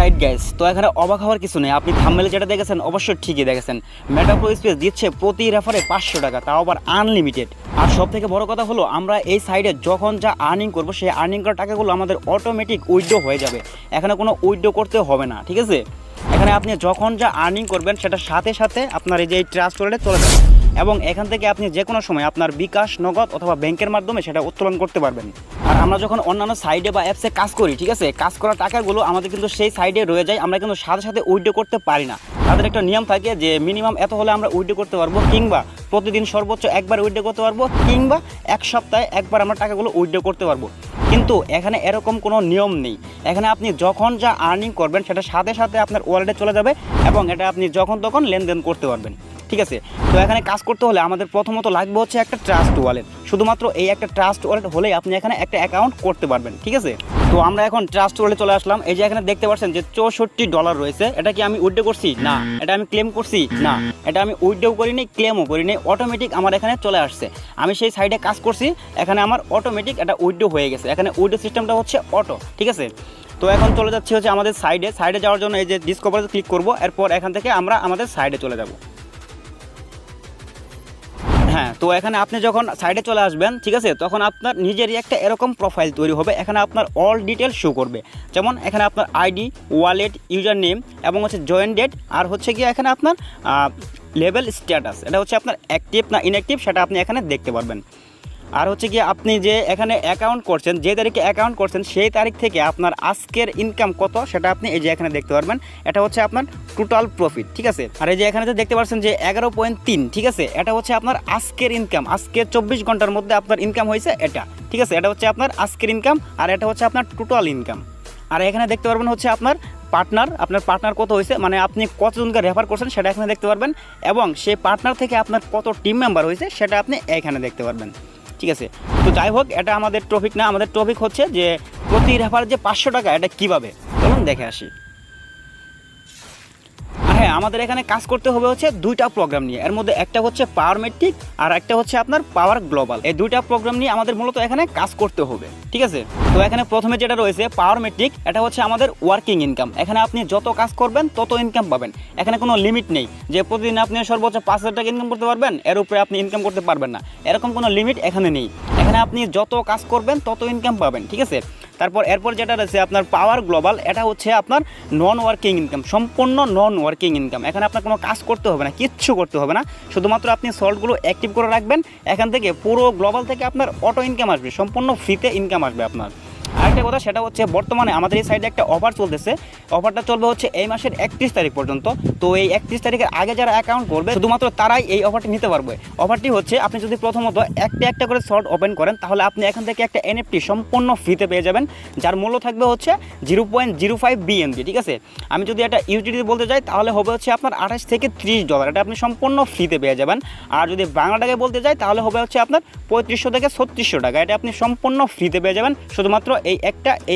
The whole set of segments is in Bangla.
অলরাইট গাইস, তো এখানে অবাক হওয়ার কিছু নেই। আপনি থাম্বনেলে যেটা দেখেছেন অবশ্যই ঠিকই দেখেছেন। মেটা প্রো স্পেস দিচ্ছে প্রতি রেফারে 500 টাকা, তাও আবার আনলিমিটেড। আর সব থেকে বড় কথা হলো, আমরা এই সাইডে যখন যা আর্নিং করবো সেই আর্নিং করা টাকাগুলো আমাদের অটোমেটিক উইথড্র হয়ে যাবে। এখানে কোনো উইথড্র করতে হবে না, ঠিক আছে। এখানে আপনি যখন যা আর্নিং করবেন সেটা সাথে সাথে আপনার এই যে ট্রাস্ট ওয়ালেটে চলে যাবে, এবং এখান থেকে আপনি যে কোনো সময় আপনার বিকাশ, নগদ অথবা ব্যাংকের মাধ্যমে সেটা উত্তোলন করতে পারবেন। আর আমরা যখন অন্যান্য সাইডে বা অ্যাপসে কাজ করি, ঠিক আছে, কাজ করার টাকাগুলো আমাদের কিন্তু সেই সাইডে রয়ে যায়, আমরা কিন্তু সাথে সাথে উইথড্র করতে পারি না। তাদের একটা নিয়ম থাকে যে মিনিমাম এত হলে আমরা উইথড্র করতে পারবো, কিংবা প্রতিদিন সর্বোচ্চ একবার উইথড্র করতে পারবো, কিংবা এক সপ্তাহে একবার আমরা টাকাগুলো উইথড্র করতে পারবো। কিন্তু এখানে এরকম কোনো নিয়ম নেই। এখানে আপনি যখন যা আর্নিং করবেন সেটা সাথে সাথে আপনার ওয়ালেটে চলে যাবে, এবং এটা আপনি যখন তখন লেনদেন করতে পারবেন, ঠিক আছে। তো এখানে কাজ করতে হলে আমাদের প্রথমত লাগবে হচ্ছে একটা ট্রাস্ট ওয়ালেট। শুধুমাত্র এই একটা ট্রাস্ট ওয়ালেট হলেই আপনি এখানে একটা অ্যাকাউন্ট করতে পারবেন, ঠিক আছে। তো আমরা এখন ট্রাস্ট ওয়ালেটে চলে আসলাম। এই যে এখানে দেখতে পাচ্ছেন যে $64 রয়েছে। এটা কি আমি উইথড্র করছি? না। এটা আমি ক্লেম করছি? না। এটা আমি উইথড্র করিনি, ক্লেমও করিনি, অটোমেটিক আমার এখানে চলে আসছে। আমি সেই সাইডে কাজ করছি, এখানে আমার অটোমেটিক এটা উইথড্র হয়ে গেছে। এখানে উইথড্র সিস্টেমটা হচ্ছে অটো, ঠিক আছে। তো এখন চলে যাচ্ছে হচ্ছে আমাদের সাইডে যাওয়ার জন্য এই যে ডিসকভারে ক্লিক করব। এরপর এখান থেকে আমরা আমাদের সাইডে চলে যাব। হ্যাঁ, তো এখানে আপনি যখন সাইডে চলে আসবেন, ঠিক আছে, তখন আপনার নিজেরই একটা এরকম প্রোফাইল তৈরি হবে। এখানে আপনার অল ডিটেল শো করবে, যেমন এখানে আপনার আইডি, ওয়ালেট, ইউজার নেম, এবং হচ্ছে জয়েন ডেট, আর হচ্ছে গিয়ে এখানে আপনার লেভেল স্ট্যাটাস, এটা হচ্ছে আপনার অ্যাক্টিভ না ইনঅ্যাক্টিভ সেটা আপনি এখানে দেখতে পারবেন। আর হচ্ছে কি আপনি যে এখানে অ্যাকাউন্ট করছেন, যে তারিখে অ্যাকাউন্ট করছেন সেই তারিখ থেকে আপনার আজকের ইনকাম কত সেটা আপনি এই যে এখানে দেখতে পারবেন। এটা হচ্ছে আপনার টোটাল প্রফিট, ঠিক আছে। আর এই যে এখানে দেখতে পাচ্ছেন যে 11.3, ঠিক আছে, এটা হচ্ছে আপনার আজকের ইনকাম। আজকের 24 ঘন্টার মধ্যে আপনার ইনকাম হয়েছে এটা, ঠিক আছে। এটা হচ্ছে আপনার আজকের ইনকাম, আর এটা হচ্ছে আপনার টোটাল ইনকাম। আর এখানে দেখতে পারবেন হচ্ছে আপনার পার্টনার কত হয়েছে, মানে আপনি কতজনকে রেফার করছেন সেটা এখানে দেখতে পারবেন, এবং সেই পার্টনার থেকে আপনার কত টিম মেম্বার হয়েছে সেটা আপনি এখানে দেখতে পারবেন, ঠিক আছে। তো যাই হোক, এটা আমাদের টপিক না। আমাদের টপিক হচ্ছে যে প্রতি রেফার যে 500 টাকা, এটা কিভাবে, চলুন দেখে আসি। হ্যাঁ, আমাদের এখানে কাজ করতে হবে হচ্ছে দুইটা প্রোগ্রাম নিয়ে। এর মধ্যে একটা হচ্ছে পাওয়ার মেট্রিক, আর একটা হচ্ছে আপনার পাওয়ার গ্লোবাল। এই দুইটা প্রোগ্রাম নিয়ে আমাদের মূলত এখানে কাজ করতে হবে, ঠিক আছে। তো এখানে প্রথমে যেটা রয়েছে পাওয়ার মেট্রিক, এটা হচ্ছে আমাদের ওয়ার্কিং ইনকাম। এখানে আপনি যত কাজ করবেন তত ইনকাম পাবেন। এখানে কোনো লিমিট নেই যে প্রতিদিন আপনি সর্বোচ্চ 5,000 টাকা ইনকাম করতে পারবেন, এর উপরে আপনি ইনকাম করতে পারবেন না, এরকম কোনো লিমিট এখানে নেই। এখানে আপনি যত কাজ করবেন তত ইনকাম পাবেন, ঠিক আছে। এরপর যেটা রয়েছে আপনার পাওয়ার গ্লোবাল, এটা হচ্ছে আপনার নন ওয়ার্কিং ইনকাম, সম্পূর্ণ নন ওয়ার্কিং ইনকাম। এখানে আপনার কোনো কাজ করতে হবে না, কিচ্ছু করতে হবে না, শুধুমাত্র আপনি সল্টগুলো অ্যাক্টিভ করে রাখবেন। এখান থেকে পুরো গ্লোবাল থেকে আপনার অটো ইনকাম আসবে, সম্পূর্ণ ফ্রিতে ইনকাম আসবে আপনার। আরেকটা কথা, সেটা হচ্ছে বর্তমানে আমাদের এই সাইডে একটা অফার চলতেছে। অফারটা চলবে হচ্ছে এই মাসের 31 তারিখ পর্যন্ত। তো এই 31 তারিখের আগে যারা অ্যাকাউন্ট করবে শুধুমাত্র তারাই এই অফারটি নিতে পারবে। অফারটি হচ্ছে আপনি যদি প্রথমত একটা করে সল্ট ওপেন করেন, তাহলে আপনি এখান থেকে একটা এনএফটি সম্পূর্ণ ফ্রিতে পেয়ে যাবেন, যার মূল্য থাকবে হচ্ছে 0.05 BNB, ঠিক আছে। আমি যদি একটা ইউজিডি বলতে যাই তাহলে হবে হচ্ছে আপনার $28 থেকে $30, এটা আপনি সম্পূর্ণ ফ্রিতে পেয়ে যাবেন। আর যদি বাংলা টাকায় বলতে যাই তাহলে হবে হচ্ছে আপনার 3500 থেকে 3600 টাকা, এটা আপনি সম্পূর্ণ ফ্রিতে পেয়ে যাবেন শুধুমাত্র এই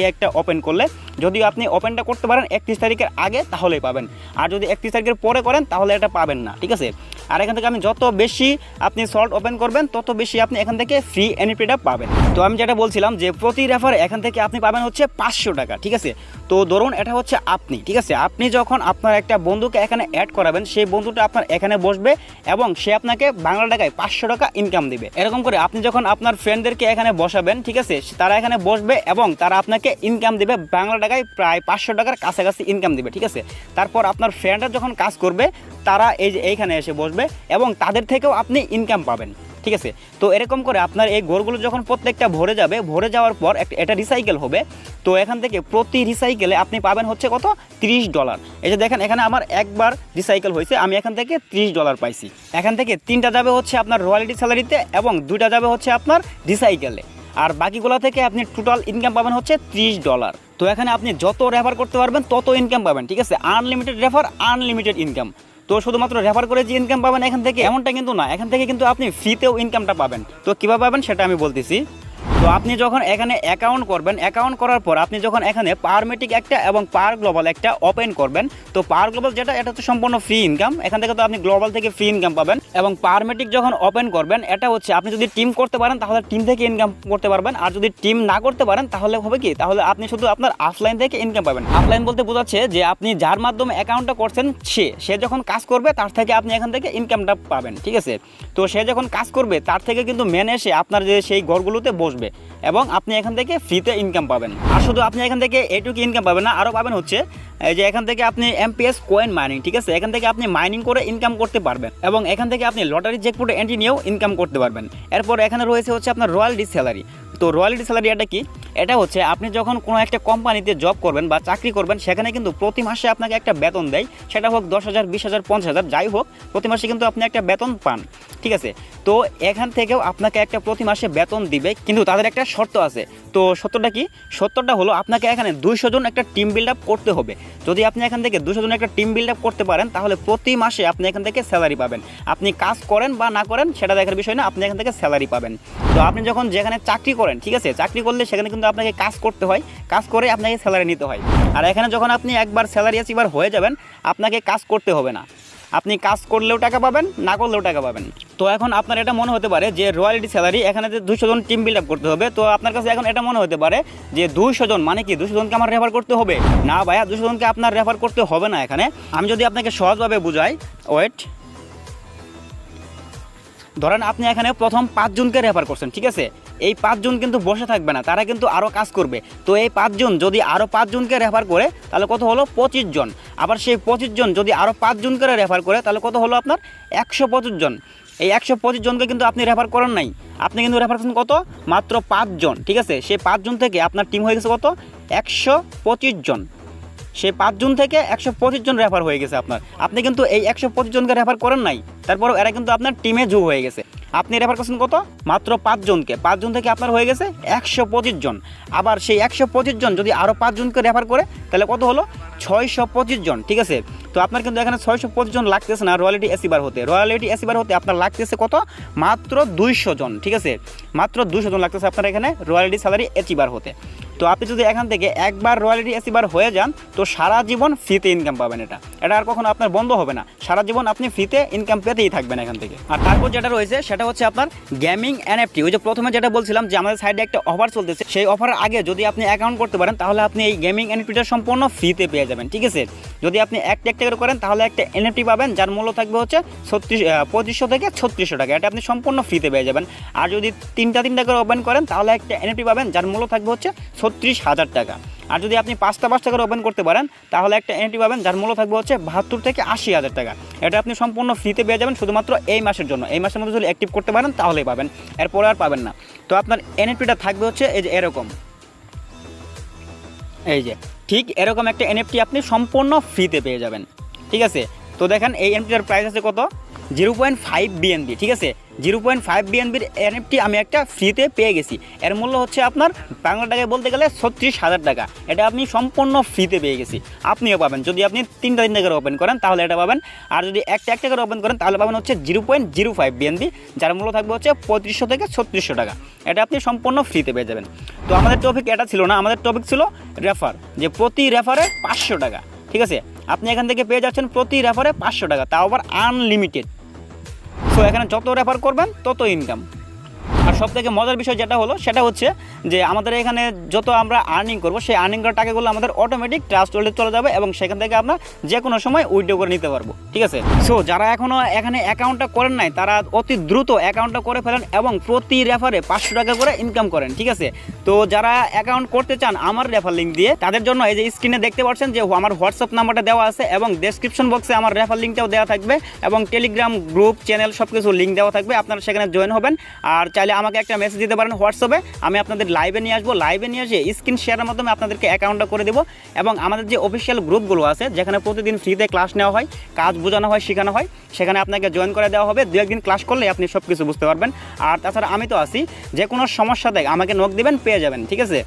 একটা ওপেন করলে। যদিও আপনি ওপেনটা করতে পারেন 31 তারিখের আগে, তাহলেই পাবেন। আর যদি 31 তারিখের পরে করেন তাহলে এটা পাবেন না, ঠিক আছে। আর এখান থেকে আমি যত বেশি আপনি সল্ট ওপেন করবেন তত বেশি আপনি এখান থেকে ফ্রি এনএফটিটা পাবেন। তো আমি যেটা বলছিলাম যে প্রতি রেফারে এখান থেকে আপনি পাবেন হচ্ছে 500 টাকা, ঠিক আছে। তো ধরুন এটা হচ্ছে আপনি, ঠিক আছে। আপনি যখন আপনার একটা বন্ধুকে এখানে অ্যাড করাবেন, সেই বন্ধুটা আপনার এখানে বসবে এবং সে আপনাকে বাংলা টাকায় 500 টাকা ইনকাম দিবে। এরকম করে আপনি যখন আপনার ফ্রেন্ডদেরকে এখানে বসাবেন, ঠিক আছে, তারা এখানে বসবে এবং তারা আপনাকে ইনকাম দিবে বাংলা টাকায় প্রায় 500 টাকার কাছাকাছি ইনকাম দিবে, ঠিক আছে। তারপর আপনার ফ্রেন্ডরা যখন কাজ করবে তারা এইখানে এসে বসবে এবং তাদের থেকেও আপনি ইনকাম পাবেন, ঠিক আছে। তো এরকম করে আপনার এই ঘরগুলো যখন প্রত্যেকটা ভরে যাবে, ভরে যাওয়ার পর এটা রিসাইকেল হবে। তো এখান থেকে প্রতি রিসাইকেলে আপনি পাবেন হচ্ছে কত, $30। এই যে দেখেন এখানে আমার একবার রিসাইকেল হয়েছে, আমি এখান থেকে $30 পাইছি। এখান থেকে 3টা যাবে হচ্ছে আপনার রয়্যালটি স্যালারিতে এবং 2টা যাবে হচ্ছে আপনার রিসাইকেলে, আর বাকিগুলো থেকে আপনি টোটাল ইনকাম পাবেন হচ্ছে $30। তো এখানে আপনি যত রেফার করতে পারবেন তত ইনকাম পাবেন, ঠিক আছে। Unlimited refer, unlimited income. তো শুধুমাত্র রেফার করে যে ইনকাম পাবেন এখান থেকে, এমনটা কিন্তু না। এখান থেকে কিন্তু আপনি ফ্রিতেও ইনকামটা পাবেন। তো কীভাবে পাবেন সেটা আমি বলতেছি। তো আপনি যখন এখানে অ্যাকাউন্ট করবেন, অ্যাকাউন্ট করার পর আপনি যখন এখানে পাওয়ার মেট্রিক একটা এবং পাওয়ার গ্লোবাল একটা ওপেন করবেন, তো পাওয়ার গ্লোবাল যেটা, এটা তো সম্পূর্ণ ফ্রি ইনকাম। এখান থেকে তো আপনি গ্লোবাল থেকে ফ্রি ইনকাম পাবেন। এবং পাওয়ারমেটিক যখন ওপেন করবেন, এটা হচ্ছে আপনি যদি টিম করতে পারেন তাহলে টিম থেকে ইনকাম করতে পারবেন, আর যদি টিম না করতে পারেন তাহলে হবে কি, তাহলে আপনি শুধু আপনার অফলাইন থেকে ইনকাম পাবেন। অফলাইন বলতে বোঝাচ্ছে যে আপনি যার মাধ্যমে অ্যাকাউন্টটা করছেন সে যখন কাজ করবে তার থেকে আপনি এখান থেকে ইনকামটা পাবেন, ঠিক আছে। তো সে যখন কাজ করবে তার থেকে কিন্তু মেনে এসে আপনার যে সেই ঘরগুলোতে বসবে এবং আপনি এখান থেকে ফ্রিতে ইনকাম পাবেন। আর শুধু আপনি এখান থেকে এটুকু ইনকাম পাবেন না, আরও পাবেন হচ্ছে এই যে এখান থেকে আপনি এমপিএস কয়েন মাইনিং, ঠিক আছে, এখান থেকে আপনি মাইনিং করে ইনকাম করতে পারবেন এবং এখান থেকে আপনি লটারি জ্যাকপটে এন্ট্রি নিয়েও ইনকাম করতে পারবেন। এরপর এখানে রয়েছে হচ্ছে আপনার রয়্যালটি স্যালারি। তো রয়্যালটি স্যালারি এটা কি? এটা হচ্ছে আপনি যখন কোনো একটা কোম্পানিতে জব করবেন বা চাকরি করবেন, সেখানে কিন্তু প্রতি মাসে আপনাকে একটা বেতন দেয়, সেটা হোক 10,000, 20,000, 50,000, যাই হোক প্রতি মাসে কিন্তু আপনি একটা বেতন পান, ঠিক আছে। তো এখান থেকেও আপনাকে একটা প্রতি মাসে বেতন দিবে, কিন্তু তাদের একটা শর্ত আছে। তো শর্তটা কি? শর্তটা হলো আপনাকে এখানে 200 জন একটা টিম বিল্ড আপ করতে হবে। যদি আপনি এখান থেকে 200 জন একটা টিম বিল্ড আপ করতে পারেন তাহলে প্রতি মাসে আপনি এখান থেকে স্যালারি পাবেন। আপনি কাজ করেন বা না করেন সেটা দেখার বিষয় না, আপনি এখান থেকে স্যালারি পাবেন। তো আপনি যখন যেখানে চাকরি করেন, ঠিক আছে, চাকরি করলে সেখানে কিন্তু আপনাকে কাজ করতে হয়, কাজ করে আপনাকে স্যালারি নিতে হয়। আর এখানে যখন আপনি একবার স্যালারি অ্যাচিভার হয়ে যাবেন, আপনাকে কাজ করতে হবে না, আপনি কাজ করলেও টাকা পাবেন, না করলেও টাকা পাবেন। তো এখন আপনার এটা মনে হতে পারে যে রয়্যালটি স্যালারি এখানে যে 200 জন টিম বিল্ড আপ করতে হবে, তো আপনার কাছে এখন এটা মনে হতে পারে যে 200 জন মানে কি 200 জনকে আমার রেফার করতে হবে? না ভাইয়া, 200 জনকে আপনার রেফার করতে হবে না। এখানে আমি যদি আপনাকে সহজভাবে বুঝাই, ওয়েট, ধরেন আপনি এখানে প্রথম 5 জনকে রেফার করছেন, ঠিক আছে, এই 5 জন কিন্তু বসে থাকবে না, তারা কিন্তু আরও কাজ করবে। তো এই 5 জন যদি আরও 5 জনকে রেফার করে তাহলে কত হলো? 25 জন। আবার সেই 25 জন যদি আরও 5 জন করে রেফার করে তাহলে কত হলো আপনার? 125 জন। এই 125 জনকে কিন্তু আপনি রেফার করেন নাই, আপনি কিন্তু রেফার করছেন কত? মাত্র 5 জন, ঠিক আছে। সেই 5 জন থেকে আপনার টিম হয়ে গেছে কত? 125 জন। সেই 5 জন থেকে 125 জন রেফার হয়ে গেছে আপনার। আপনি কিন্তু এই 125 জনকে রেফার করেন নাই, তারপরেও এরা কিন্তু আপনার টিমে যোগ হয়ে গেছে। আপনি রেফার করছেন কত? মাত্র 5 জনকে। 5 জন থেকে আপনার হয়ে গেছে 125 জন। আবার সেই 125 জন যদি আরও 5 জনকে রেফার করে তাহলে কত হলো? 625 জন, ঠিক আছে। তো আপনার কিন্তু এখানে 625 জন লাগতেছে না রয়্যালটি অ্যাচিভার হতে। রয়্যালটি অ্যাচিভার হতে আপনার লাগতেছে কত? মাত্র 200 জন, ঠিক আছে, মাত্র 200 জন লাগতেছে আপনার এখানে রয়্যালটি স্যালারি অ্যাচিভার হতে। তো আপনি যদি এখান থেকে একবার রয়্যালটি অ্যাচিভার হয়ে যান তো সারা জীবন ফ্রিতে ইনকাম পাবেন। এটা আর কখনো আপনার বন্ধ হবে না, সারা জীবন আপনি ফ্রিতে ইনকাম পেতেই থাকবেন এখান থেকে। আর তারপর যেটা রয়েছে সেটা হচ্ছে আপনার গেমিং এনএফটি। ওই যে প্রথমে যেটা বলছিলাম যে আমাদের সাইডে একটা অফার চলতেছে, সেই অফারের আগে যদি আপনি অ্যাকাউন্ট করতে পারেন তাহলে আপনি এই গেমিং এনএফটিটা সম্পূর্ণ ফ্রিতে পেয়ে যাবেন, ঠিক আছে। যদি আপনি একটা করে করেন তাহলে একটা এনএফটি পাবেন যার মূল্য থাকবে হচ্ছে 2500 থেকে 3600 টাকা। এটা আপনি সম্পূর্ণ ফ্রিতে পেয়ে যাবেন। আর যদি তিনটা করে ওপেন করেন তাহলে একটা এনএফটি পাবেন যার মূল্য থাকবে হচ্ছে 36,000 টাকা। আর যদি আপনি 5টা করে ওপেন করতে পারেন তাহলে একটা এনএফটি পাবেন যার মূল্য থাকবে হচ্ছে 72 থেকে 80,000 টাকা। এটা আপনি সম্পূর্ণ ফ্রিতে পেয়ে যাবেন শুধুমাত্র এই মাসের জন্য। এই মাসের মধ্যে যদি অ্যাক্টিভ করতে পারেন তাহলেই পাবেন, এরপরে আর পাবেন না। তো আপনার এনএফটিটা থাকবে হচ্ছে এই যে এরকম, এই যে ঠিক এরকম একটা এনএফটি আপনি সম্পূর্ণ ফ্রিতে পেয়ে যাবেন, ঠিক আছে। তো দেখেন এই এনএফটির প্রাইস আছে কত? 0.5 BNB, ঠিক আছে। 0.5 BNBর এনএফটি আমি একটা ফ্রিতে পেয়ে গেছি। এর মূল্য হচ্ছে আপনার বাংলা টাকায় বলতে গেলে 36,000 টাকা। এটা আপনি সম্পূর্ণ ফ্রিতে পেয়ে গেছি, আপনিও পাবেন। যদি আপনি তিনটা করে ওপেন করেন তাহলে এটা পাবেন, আর যদি একটা করে ওপেন করেন তাহলে পাবেন হচ্ছে 0.05 BNB যার মূল্য থাকবে হচ্ছে 3500 থেকে 3600 টাকা। এটা আপনি সম্পূর্ণ ফ্রিতে পেয়ে যাবেন। তো আমাদের টপিক এটা ছিল না, আমাদের টপিক ছিল রেফার, যে প্রতি রেফারে 500 টাকা, ঠিক আছে। আপনি এখান থেকে পেয়ে যাচ্ছেন প্রতি রেফারে 500 টাকা, তাও আবার আনলিমিটেড। সো এখানে যত রেফার করবেন তত ইনকাম। আর সবথেকে মজার বিষয় যেটা হলো সেটা হচ্ছে যে আমাদের এখানে যত আমরা আর্নিং করব সেই আর্নিং করা টাকাগুলো আমাদের অটোমেটিক ট্রাস্ট ওয়ালেটে চলে যাবে এবং সেখান থেকে আমরা যে কোনো সময় উইথড্র করে নিতে পারবো, ঠিক আছে। সো যারা এখনও এখানে অ্যাকাউন্টটা করেন নাই তারা অতি দ্রুত অ্যাকাউন্টটা করে ফেলেন এবং প্রতি রেফারে 500 টাকা করে ইনকাম করেন, ঠিক আছে। তো যারা অ্যাকাউন্ট করতে চান আমার রেফার লিঙ্ক দিয়ে, তাদের জন্য এই যে স্ক্রিনে দেখতে পাচ্ছেন যে আমার হোয়াটসঅ্যাপ নাম্বারটা দেওয়া আছে এবং ডেসক্রিপশন বক্সে আমার রেফার লিঙ্কটাও দেওয়া থাকবে এবং টেলিগ্রাম গ্রুপ চ্যানেল সব কিছু লিঙ্ক দেওয়া থাকবে, আপনারা সেখানে জয়েন হবেন। আর চাইলে আমাকে একটা মেসেজ দিতে পারেন হোয়াটসঅ্যাপে, আমি আপনাদের লাইভে নিয়ে আসবো, লাইভে নিয়ে এসে স্ক্রিন শেয়ারের মাধ্যমে আপনাদেরকে অ্যাকাউন্টটা করে দেবো। এবং আমাদের যে অফিসিয়াল গ্রুপগুলো আছে যেখানে প্রতিদিন ফ্রিতে ক্লাস নেওয়া হয়, কাজ বোঝানো হয়, শেখানো হয়, সেখানে আপনাকে জয়েন করে দেওয়া হবে। 2 একদিন ক্লাস করলে আপনি সব কিছু বুঝতে পারবেন। আর তাছাড়া আমি তো আছি, যে কোনো সমস্যা দেখ আমাকে নক দিবেন, পেয়ে যাবেন, ঠিক আছে।